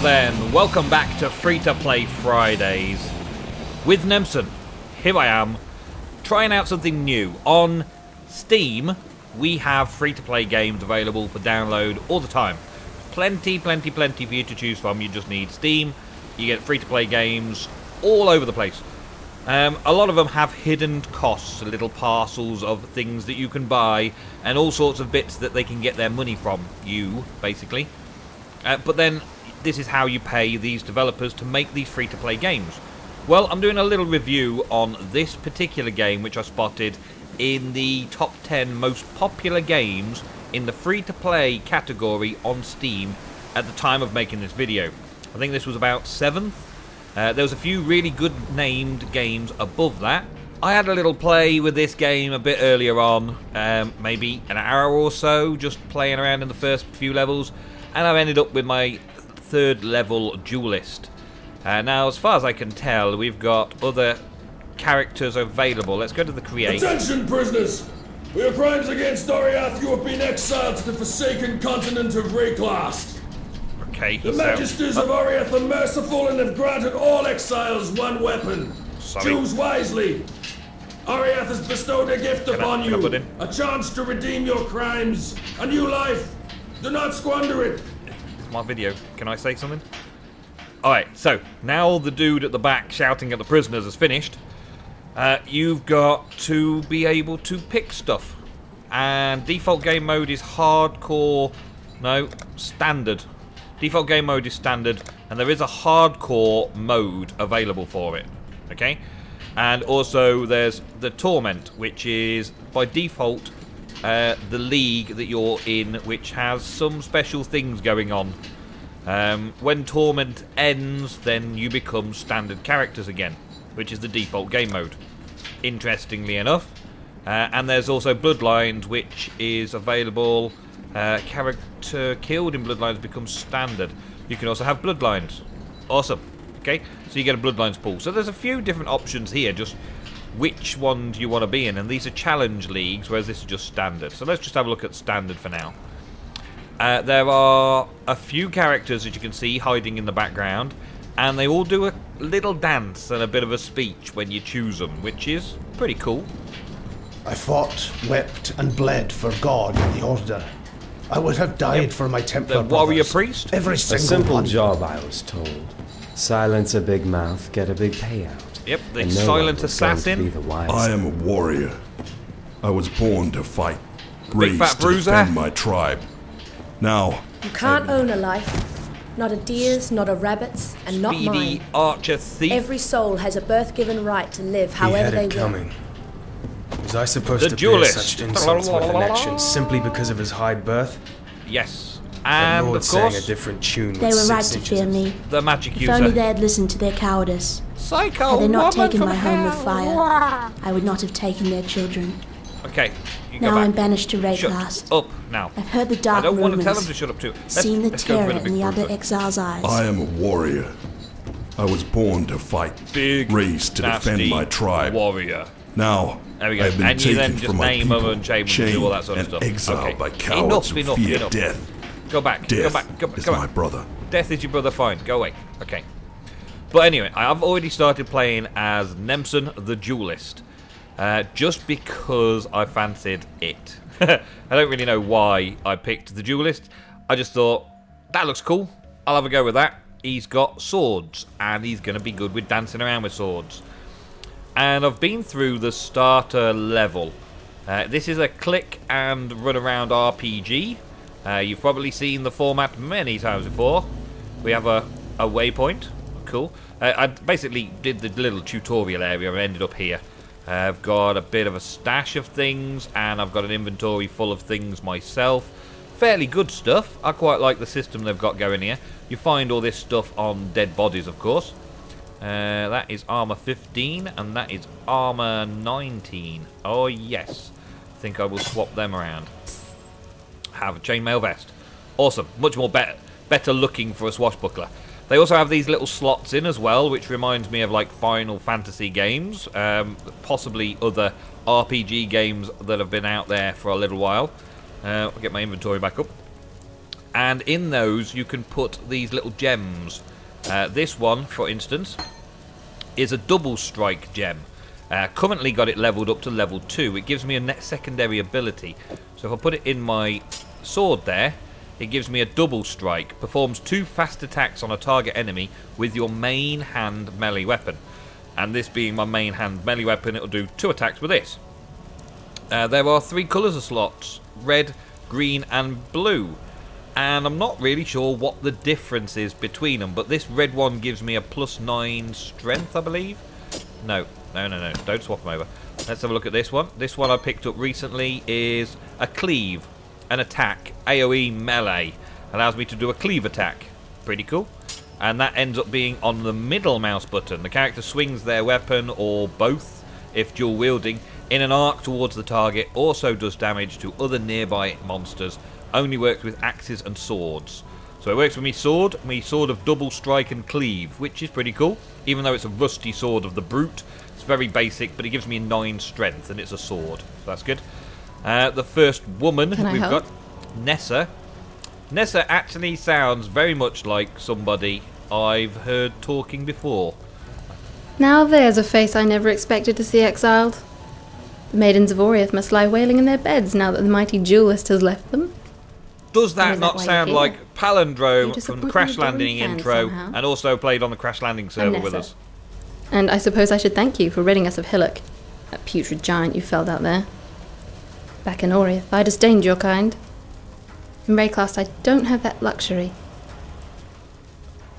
then, welcome back to Free-to-Play Fridays with Nemsun. Here I am, trying out something new. On Steam, we have free-to-play games available for download all the time. Plenty for you to choose from. You just need Steam. You get free-to-play games all over the place. A lot of them have hidden costs, little parcels of things that you can buy, and all sorts of bits that they can get their money from you, basically. But then, this is how you pay these developers to make these free-to-play games. Well, I'm doing a little review on this particular game, which I spotted in the top 10 most popular games in the free-to-play category on Steam at the time of making this video. I think this was about 7th. There was a few really good named games above that. I had a little play with this game a bit earlier on, maybe an hour or so, just playing around in the first few levels, and I've ended up with my 3rd level duelist. Now, as far as I can tell, we've got other characters available. Let's go to the create. Attention, prisoners! For your crimes against Doriath, you have been exiled to the forsaken continent of Reclast. Okay. The Magisters of Oriath are merciful and have granted all exiles one weapon. Choose wisely. Oriath has bestowed a gift upon you, a chance to redeem your crimes, a new life. Do not squander it. It's my video. Can I say something? Alright, so now the dude at the back shouting at the prisoners is finished. You've got to be able to pick stuff. And default game mode is hardcore. No, standard. Default game mode is standard, and there is a hardcore mode available for it. Okay? And also there's the Torment, which is by default the league that you're in, which has some special things going on. When Torment ends, then you become standard characters again, which is the default game mode, interestingly enough. And there's also Bloodlines, which is available. Character killed in Bloodlines becomes standard. You can also have Bloodlines. Awesome. Okay, so you get a Bloodlines pool. So there's a few different options here, just which one do you want to be in. And these are challenge leagues, whereas this is just standard. So let's just have a look at standard for now. There are a few characters that you can see hiding in the background, and they all do a little dance and a bit of a speech when you choose them, which is pretty cool. I fought, wept, and bled for God and the Order. I would have died for my Templar the warrior brothers. priest? Every A single simple one. job, I was told. Silence a big mouth, get a big payout. Yep, the And no silent one was going to be assassin. the wise. I am a warrior. I was born to fight, raised fat to bruiser. defend my tribe. Now, You can't own a life. Not a deer's, not a rabbit's, and not Speedy mine. archer thief. Every soul has a birth-given right to live He however had they it will. coming. Was I supposed The to duelist. bear such insults with an action simply because of his high birth? Yes. The And Lord of sang a course, different tune They with were right 6 to inches fear of- me. the magic If only user. they had listened to their cowardice. Psycho Had they not woman taken from my home with hell. fire, I would not have taken their children. Okay, you go Now I'm back. banished to Shut Raycast. up now. I've heard the I dark don't want to tell them rumors, to shut up too. seen the let's go for terror in big the other bruiser. exiles' eyes. I am a warrior. I was born to fight, Big, raised to defend nasty my tribe. warrior. Now, There we go. I've been And you then taken just from my name people, them and shame them and do all that sort of and stuff. exiled Okay. by cowards who fear Enough. death. Go back. Death Go back. Go back. is Go my back. brother. Death is your brother. Fine. Go away. Okay. But anyway, I've already started playing as Nemsun the Duelist. Just because I fancied it. I don't really know why I picked the Duelist. I just thought, that looks cool. I'll have a go with that. He's got swords, and he's going to be good with dancing around with swords. And I've been through the starter level. This is a click and run around RPG. You've probably seen the format many times before. We have a waypoint. Cool. I basically did the little tutorial area and ended up here. I've got a bit of a stash of things, and I've got an inventory full of things myself. Fairly good stuff. I quite like the system they've got going here. You find all this stuff on dead bodies, of course. That is armor 15, and that is armor 19. Oh, yes. I think I will swap them around. Have a chainmail vest. Awesome. Much more better looking for a swashbuckler. They also have these little slots in as well, which reminds me of like Final Fantasy games, possibly other RPG games that have been out there for a little while. I'll get my inventory back up. And in those you can put these little gems. This one, for instance, is a double strike gem. Currently got it leveled up to level 2. It gives me a secondary ability. So if I put it in my sword there, it gives me a double strike. Performs 2 fast attacks on a target enemy with your main hand melee weapon. And this being my main hand melee weapon, it'll do 2 attacks with this. There are 3 colours of slots: red, green and blue. And I'm not really sure what the difference is between them, but this red one gives me a +9 strength, I believe. No, don't swap them over. Let's have a look at this one. This one I picked up recently is a cleave, an attack, AoE melee. Allows me to do a cleave attack. Pretty cool. And that ends up being on the middle mouse button. The character swings their weapon, or both, if dual wielding, in an arc towards the target. Also does damage to other nearby monsters. Only works with axes and swords. So it works with me sword of double strike and cleave, which is pretty cool. Even though it's a rusty sword of the brute, it's very basic, but it gives me 9 strength, and it's a sword. So that's good. The first woman we've got, Nessa. Nessa actually sounds very much like somebody I've heard talking before. Now there's a face I never expected to see exiled. The maidens of Oriath must lie wailing in their beds now that the mighty duelist has left them. Does that not sound like Palindrome from the Crash Landing intro, and also played on the Crash Landing server with us? And I suppose I should thank you for ridding us of Hillock, that putrid giant you felled out there. Back in Oriath, I disdained your kind. In Rayclast, I don't have that luxury.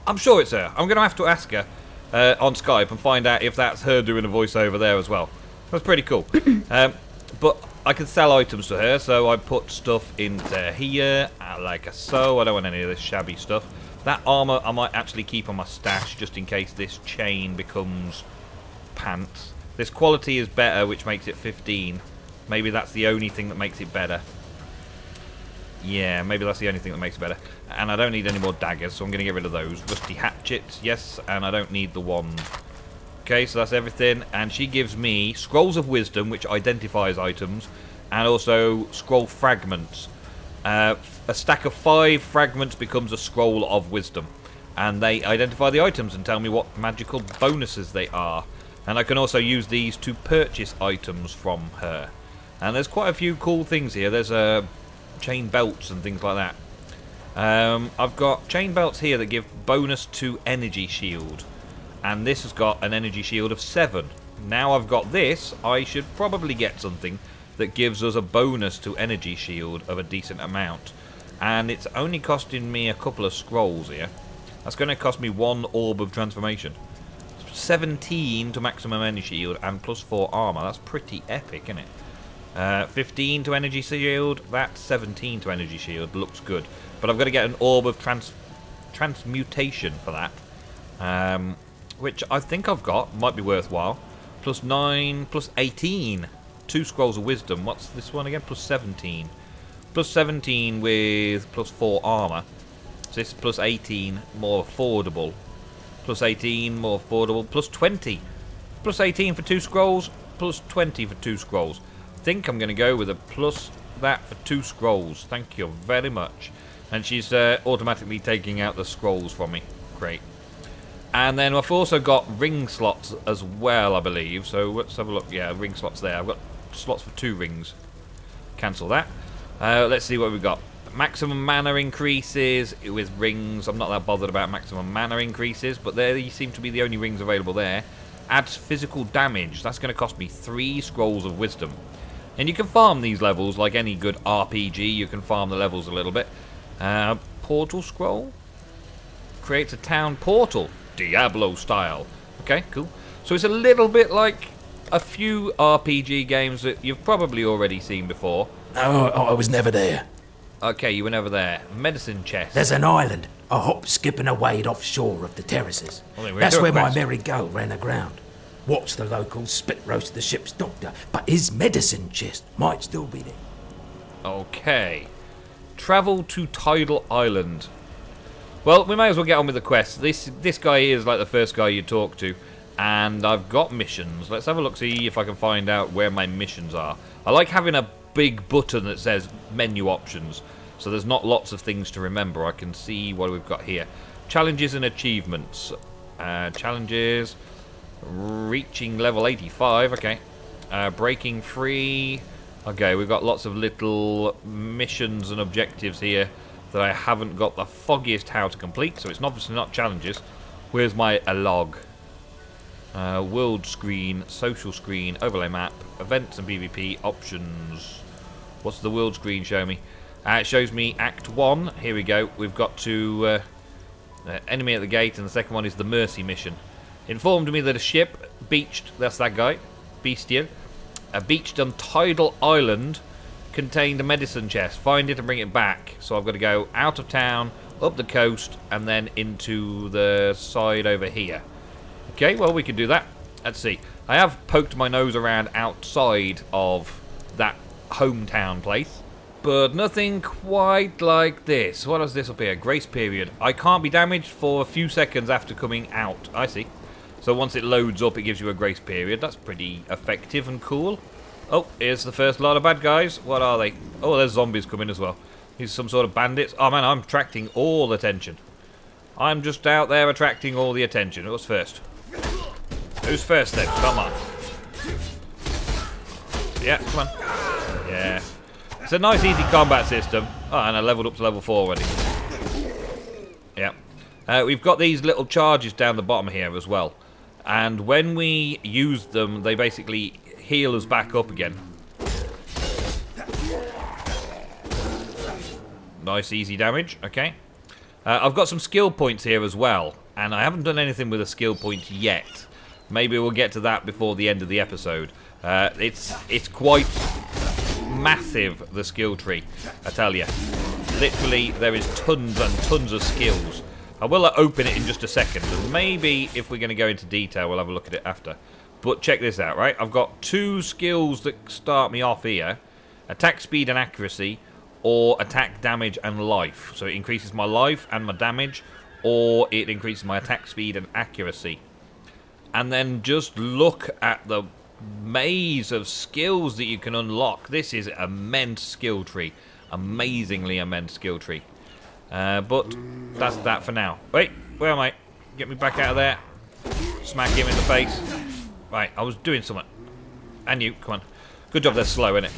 I'm sure it's her. I'm going to have to ask her on Skype and find out if that's her doing a voiceover there as well. That's pretty cool. But I can sell items to her, so I put stuff into here, like so. I don't want any of this shabby stuff. That armour I might actually keep on my stash, just in case this chain becomes pants. This quality is better, which makes it 15. Maybe that's the only thing that makes it better. Yeah, maybe that's the only thing that makes it better. And I don't need any more daggers, so I'm going to get rid of those. Rusty hatchets, yes, and I don't need the wand. Okay, so that's everything. And she gives me Scrolls of Wisdom, which identifies items, and also Scroll Fragments. A stack of 5 fragments becomes a Scroll of Wisdom. And they identify the items and tell me what magical bonuses they are. And I can also use these to purchase items from her. And there's quite a few cool things here. There's chain belts and things like that. I've got chain belts here that give bonus to energy shield. And this has got an energy shield of 7. Now I've got this, I should probably get something that gives us a bonus to energy shield of a decent amount. And it's only costing me a couple of scrolls here. That's going to cost me 1 orb of transformation. 17 to maximum energy shield and +4 armor. That's pretty epic, isn't it? 15 to energy shield. That's 17 to energy shield. Looks good. But I've got to get an orb of transmutation for that. Which I think I've got. Might be worthwhile. +9, +18. 2 Scrolls of Wisdom. What's this one again? +17. +17 with +4 armor. So this +18 more affordable. +18 more affordable. +20. +18 for 2 scrolls. +20 for 2 scrolls. I think I'm going to go with a plus that for 2 scrolls. Thank you very much. And she's automatically taking out the scrolls from me. Great. And then I've also got ring slots as well, I believe. So let's have a look. Yeah, ring slots there. I've got slots for 2 rings. Cancel that. Let's see what we've got. Maximum mana increases with rings. I'm not that bothered about maximum mana increases, but they seem to be the only rings available there. Adds physical damage. That's going to cost me 3 Scrolls of Wisdom. And you can farm these levels like any good RPG. You can farm the levels a little bit. Portal Scroll. Creates a town portal. Diablo style. Okay, cool. So it's a little bit like a few RPG games that you've probably already seen before. Oh, I was never there. Okay, you were never there. Medicine chest. There's an island, a hop, skip and a wade offshore of the terraces. Well, that's where my merry gull ran aground. Watched the locals spit roast the ship's doctor, but his medicine chest might still be there. Okay. Travel to Tidal Island. Well, we may as well get on with the quest. This guy is like the first guy you talk to. And I've got missions. Let's have a look, see if I can find out where my missions are. I like having a big button that says menu options. So there's not lots of things to remember. I can see what we've got here. Challenges and achievements. Challenges. Reaching level 85. Okay. Breaking free. Okay, we've got lots of little missions and objectives here that I haven't got the foggiest how to complete. So it's obviously not challenges. Where's my log? World screen, social screen, overlay map, events and PvP, options. What's the world screen show me? It shows me Act 1. Here we go. We've got to enemy at the gate, and the second one is the Mercy mission. Informed me that a ship beached, that's that guy, Bestial, beached on Tidal Island, contained a medicine chest. Find it and bring it back. So I've got to go out of town, up the coast, and then into the side over here. Okay, well, we can do that. Let's see. I have poked my nose around outside of that hometown place, but nothing quite like this. What is this up here? Grace period. I can't be damaged for a few seconds after coming out. I see. So once it loads up, it gives you a grace period. That's pretty effective and cool. Oh, here's the first lot of bad guys. What are they? Oh, there's zombies coming as well. These some sort of bandits. Oh, man, I'm attracting all attention. I'm just out there attracting all the attention. What's first? Who's first then? Come on. Yeah, come on. Yeah. It's a nice, easy combat system. Oh, and I leveled up to level 4 already. Yeah. We've got these little charges down the bottom here as well. And when we use them, they basically heal us back up again. Nice, easy damage. Okay. I've got some skill points here as well. And I haven't done anything with a skill point yet. Maybe we'll get to that before the end of the episode. It's quite massive, the skill tree, I tell you. Literally, there is tons and tons of skills. I will open it in just a second, and maybe if we're going to go into detail, we'll have a look at it after. But check this out, right? I've got 2 skills that start me off here. Attack speed and accuracy, or attack damage and life. So it increases my life and my damage, or it increases my attack speed and accuracy. And then just look at the maze of skills that you can unlock. This is an immense skill tree. Amazingly immense skill tree. But that's that for now. Wait, where am I? Get me back out of there. Smack him in the face. Right, I was doing something. And you, come on. Good job they're slow, innit?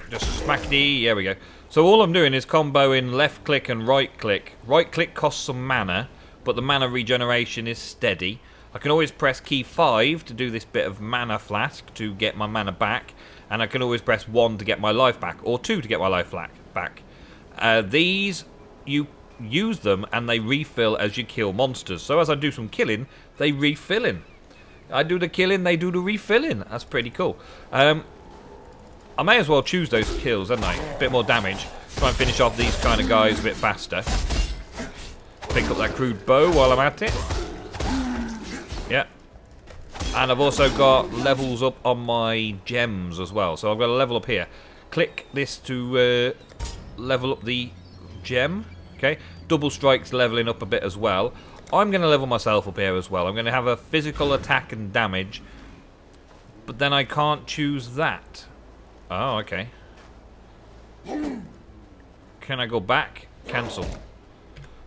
Just smack the... There we go. So all I'm doing is comboing left click and right click. Right click costs some mana, but the mana regeneration is steady. I can always press key 5 to do this bit of mana flask to get my mana back. And I can always press 1 to get my life back, or 2 to get my life back. These, you use them and they refill as you kill monsters. So as I do some killing, they refill in. I do the killing, they do the refilling. That's pretty cool. I may as well choose those kills, hadn't I? A bit more damage. Try and finish off these kind of guys a bit faster. Pick up that crude bow while I'm at it. Yeah. And I've also got levels up on my gems as well. So I've got a level up here. Click this to level up the gem. Okay. Double strike's leveling up a bit as well. I'm going to level myself up here as well. I'm going to have a physical attack and damage. But then I can't choose that. Oh, okay. Can I go back? Cancel.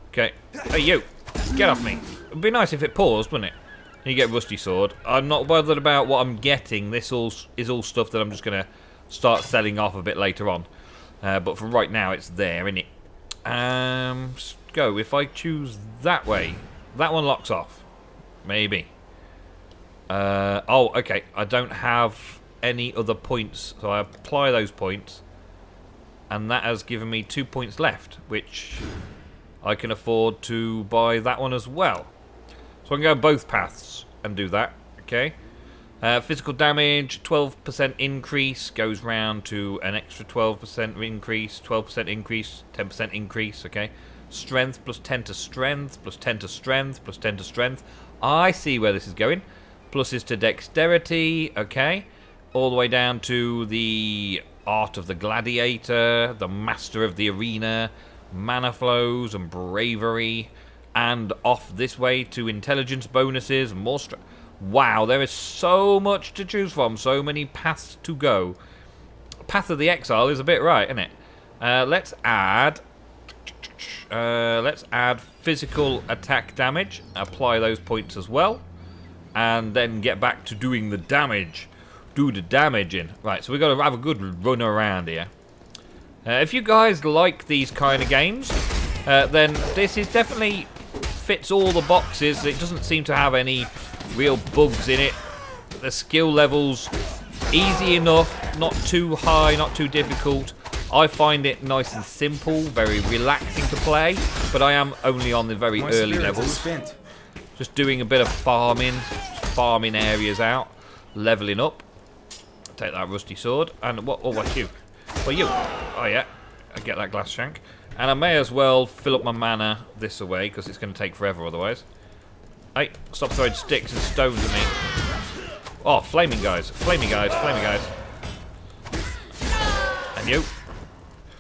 Okay. Hey, you. Get off me. It'd be nice if it paused, wouldn't it? You get Rusty Sword. I'm not bothered about what I'm getting. This is all stuff that I'm just going to start selling off a bit later on. But for right now, it's there, isn't it? Go. If I choose that way, that one locks off. Maybe. Oh, okay. I don't have any other points, so I apply those points. And that has given me 2 points left, which I can afford to buy that one as well. So I can go both paths and do that, okay? Physical damage, 12% increase, goes round to an extra 12% increase, 12% increase, 10% increase, okay? Strength plus 10 to strength, plus 10 to strength, plus 10 to strength. I see where this is going. Pluses to dexterity, okay? All the way down to the art of the gladiator, the master of the arena, mana flows and bravery. And off this way to intelligence bonuses and more wow, there is so much to choose from. So many paths to go. Path of the Exile is a bit right, isn't it? Let's add physical attack damage. Apply those points as well, and then get back to doing the damage. Do the damage in. Right, so we've got to have a good run around here. If you guys like these kind of games, then this is definitely fits all the boxes. It doesn't seem to have any real bugs in it. The skill levels easy enough, not too high, not too difficult. I find it nice and simple, very relaxing to play, but I am only on the very early levels. Just doing a bit of farming areas out, leveling up. Take that rusty sword, and what? Oh, what's you? Well, you. Oh yeah, I get that glass shank, and I may as well fill up my mana this away because it's going to take forever otherwise. Hey, stop throwing sticks and stones at me. Oh, flaming guys, flaming guys, flaming guys. And you.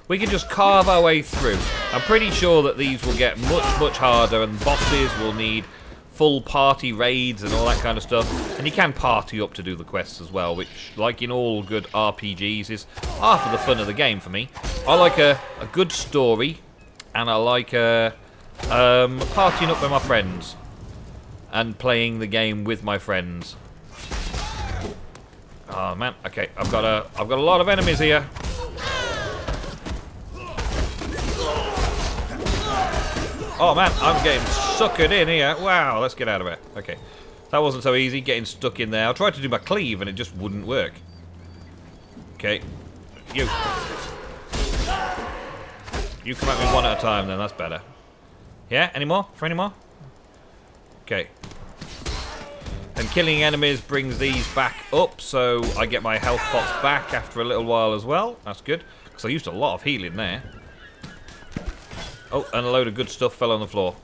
We can just carve our way through. I'm pretty sure that these will get much harder, and bosses will need full party raids and all that kind of stuff. And you can party up to do the quests as well, which, like in all good RPGs, is half of the fun of the game for me. I like a good story, and I like partying up with my friends and playing the game with my friends. Oh man, okay, I've got a lot of enemies here. Oh man, I'm getting suckered in here. Wow, let's get out of it. Okay, that wasn't so easy, getting stuck in there. I tried to do my cleave and it just wouldn't work. Okay, you come at me one at a time then, that's better. Yeah, any more? For any more? Okay. And killing enemies brings these back up, so I get my health pots back after a little while as well. That's good, because I used a lot of healing there. Oh, and a load of good stuff fell on the floor.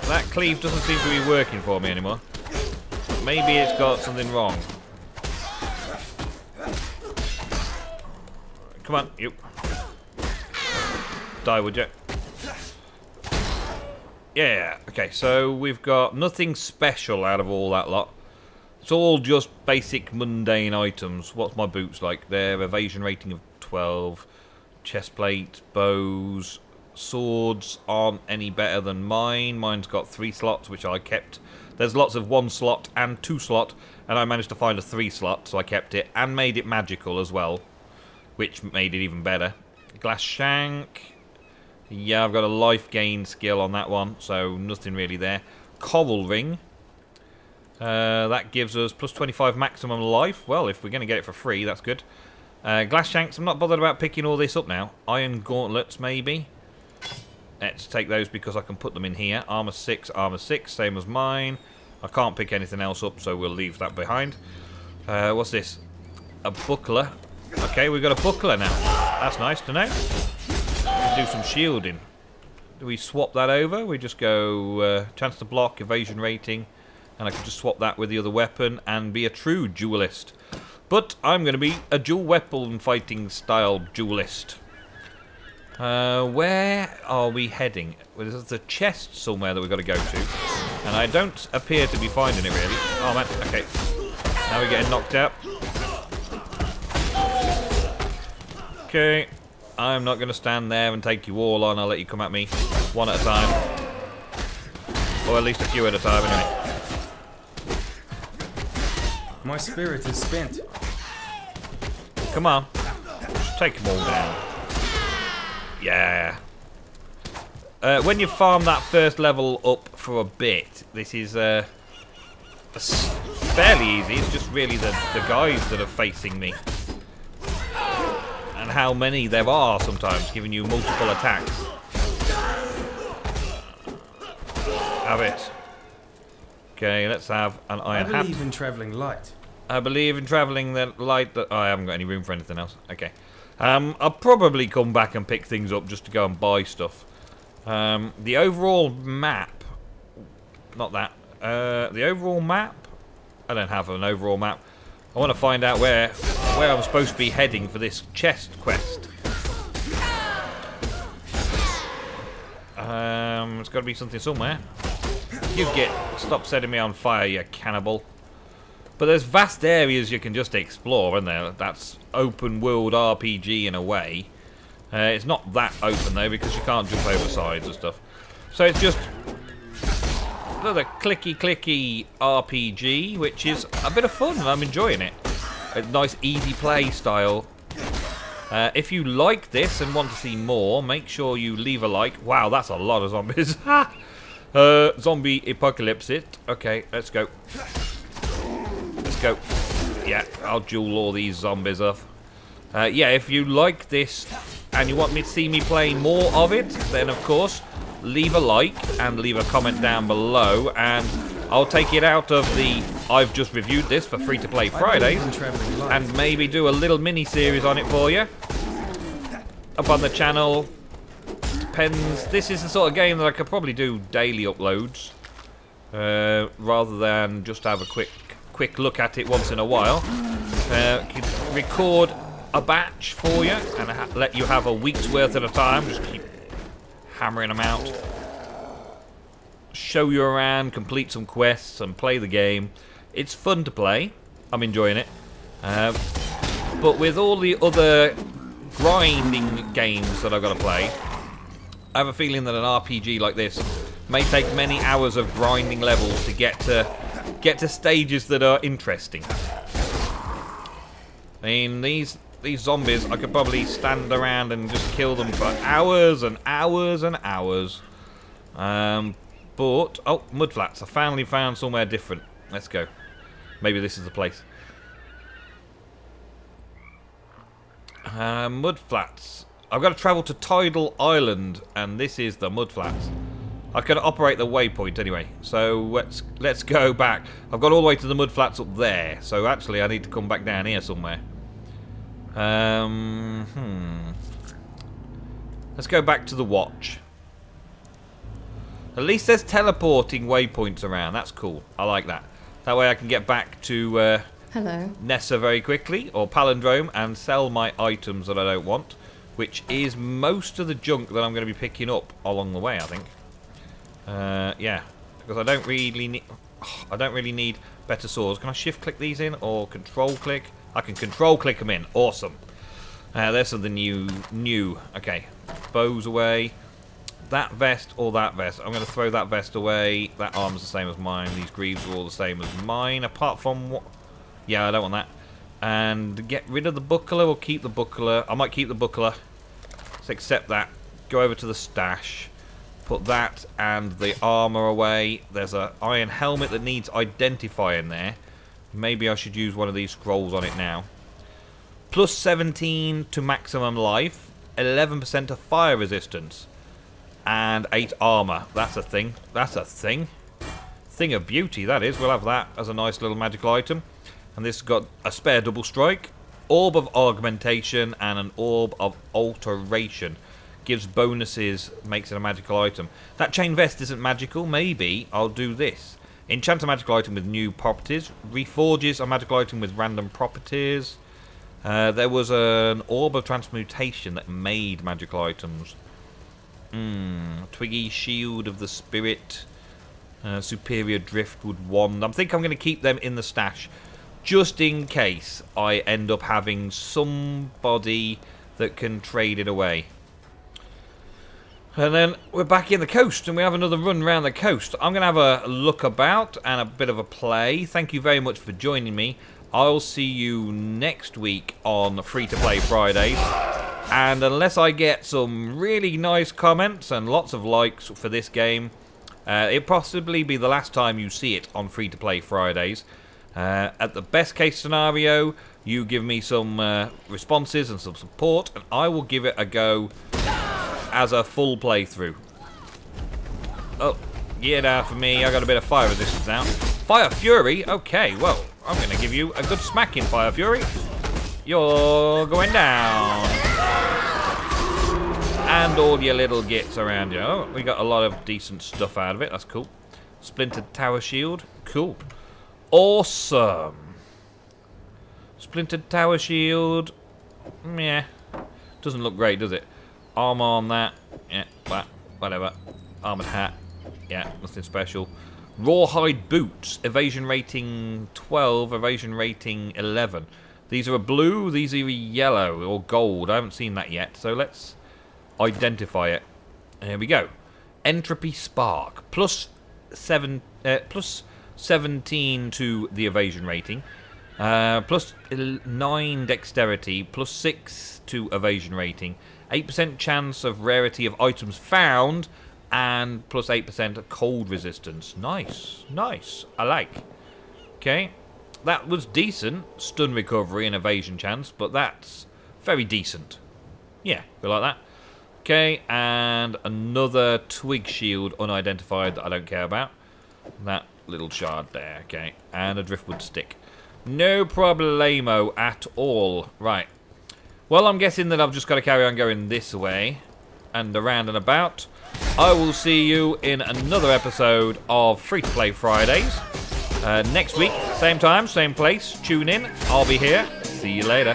That cleave doesn't seem to be working for me anymore. Maybe it's got something wrong. Come on, you. Die, would you? Yeah, okay, so we've got nothing special out of all that lot. It's all just basic mundane items. What's my boots like? They're evasion rating of 12. Chestplate, bows, swords aren't any better than mine. Mine's got 3 slots, which I kept. There's lots of 1 slot and 2 slot, and I managed to find a 3 slot, so I kept it and made it magical as well, which made it even better. Glass shank. Yeah, I've got a life gain skill on that one, so nothing really there. Coral ring. That gives us plus 25 maximum life. Well, if we're going to get it for free, that's good. Glass shanks, I'm not bothered about picking all this up now. Iron gauntlets, maybe. Let's take those because I can put them in here. Armor 6, same as mine. I can't pick anything else up, so we'll leave that behind. What's this? A buckler. Okay, we've got a buckler now. That's nice to know. Do some shielding. Do we swap that over? We just go chance to block, evasion rating, and I can just swap that with the other weapon and be a true duelist. But I'm going to be a dual weapon fighting style duelist. Where are we heading? Well, there's a chest somewhere that we've got to go to, and I don't appear to be finding it really. Oh man, okay. Now we're getting knocked out. Okay. I'm not going to stand there and take you all on. I'll let you come at me one at a time. Or at least a few at a time, anyway. My spirit is spent. Come on. Just take them all down. Yeah. When you farm that first level up for a bit, this is fairly easy. It's just really the guys that are facing me. And how many there are sometimes, giving you multiple attacks. Have it. Okay, let's have an iron hat. I believe in travelling light. I believe in travelling the light. Oh, I haven't got any room for anything else. Okay. I'll probably come back and pick things up just to go and buy stuff. The overall map. Not that. The overall map. I don't have an overall map. I want to find out where I'm supposed to be heading for this chest quest. It's got to be something somewhere. Stop setting me on fire, you cannibal. But there's vast areas you can just explore, isn't there? That's open world RPG in a way. It's not that open though, because you can't jump over sides and stuff. So it's just another clicky RPG, which is a bit of fun, and I'm enjoying it. A nice easy play style. If you like this and want to see more, make sure you leave a like. Wow, that's a lot of zombies. Zombie apocalypse it. Okay, let's go. Let's go. Yeah, I'll duel all these zombies off. Yeah, if you like this and you want me to see me play more of it, then of course, leave a like and leave a comment down below, and I'll take it out of the I've just reviewed this for Free-to-Play Fridays, and maybe do a little mini-series on it for you up on the channel. Depends. This is the sort of game that I could probably do daily uploads, rather than just have a quick look at it once in a while. Could record a batch for you and let you have a week's worth at a time. Just keep hammering them out. Show you around, complete some quests, and play the game. It's fun to play. I'm enjoying it. But with all the other grinding games that I've got to play, I have a feeling that an RPG like this may take many hours of grinding levels to get to stages that are interesting. I mean, these zombies, I could probably stand around and just kill them for hours and hours and hours. But, oh, mudflats. I finally found somewhere different. Let's go. Maybe this is the place. Mudflats. I've got to travel to Tidal Island, and this is the mudflats. I can operate the waypoint anyway, so let's go back. I've got all the way to the mudflats up there, so actually I need to come back down here somewhere. Let's go back to the watch. At least there's teleporting waypoints around. That's cool. I like that. That way I can get back to Hello. Nessa very quickly, or Palindrome, and sell my items that I don't want, which is most of the junk that I'm going to be picking up along the way, I think. Yeah, because I don't really need better swords. Can I shift click these in or control click? I can control click them in. Awesome. There's something new. Okay, bows away. That vest or that vest. I'm going to throw that vest away. That armor's the same as mine. These greaves are all the same as mine, apart from what? Yeah, I don't want that. And get rid of the buckler or keep the buckler. I might keep the buckler. Let's accept that. Go over to the stash. Put that and the armor away. There's an iron helmet that needs identifying there. Maybe I should use one of these scrolls on it now. Plus 17 to maximum life. 11% to fire resistance. And 8 armor. That's a thing. That's a thing. Thing of beauty, that is. We'll have that as a nice little magical item. And this has got a spare double strike, orb of augmentation, and an orb of alteration. Gives bonuses, makes it a magical item. That chain vest isn't magical. Maybe I'll do this. Enchant a magical item with new properties. Reforges a magical item with random properties. There was an orb of transmutation that made magical items. Twiggy shield of the spirit. Superior driftwood wand. I think I'm going to keep them in the stash, just in case I end up having somebody that can trade it away. And then we're back in the coast, and we have another run around the coast. I'm going to have a look about and a bit of a play. Thank you very much for joining me. I'll see you next week on Free-to-Play Fridays. And unless I get some really nice comments and lots of likes for this game, it'll possibly be the last time you see it on Free-to-Play Fridays. At the best case scenario, you give me some responses and some support, and I will give it a go as a full playthrough. Oh, yeah, now for me, I got a bit of fire resistance now. Fire Fury? Okay, well, I'm going to give you a good smacking, Fire Fury. You're going down. And all your little gits around you. Oh, we got a lot of decent stuff out of it. That's cool. Splintered Tower Shield. Cool. Awesome. Splintered Tower Shield. Meh. Doesn't look great, does it? Armor on that. Yeah, whatever. Armored hat. Yeah, nothing special. Rawhide boots, evasion rating 12, evasion rating 11. These are a blue, these are a yellow or gold. I haven't seen that yet, so let's identify it. Here we go. Entropy spark, plus 17 to the evasion rating, plus 9 dexterity, plus 6 to evasion rating, 8% chance of rarity of items found, and plus 8% of cold resistance. Nice, nice. I like. Okay, that was decent. Stun recovery and evasion chance, but that's very decent. Yeah, we like that. Okay, and another twig shield, unidentified, that I don't care about. That little shard there, okay. And a driftwood stick. No problemo at all. Right. Well, I'm guessing that I've just got to carry on going this way and around and about. I will see you in another episode of Free-to-Play Fridays. Next week, same time, same place. Tune in. I'll be here. See you later.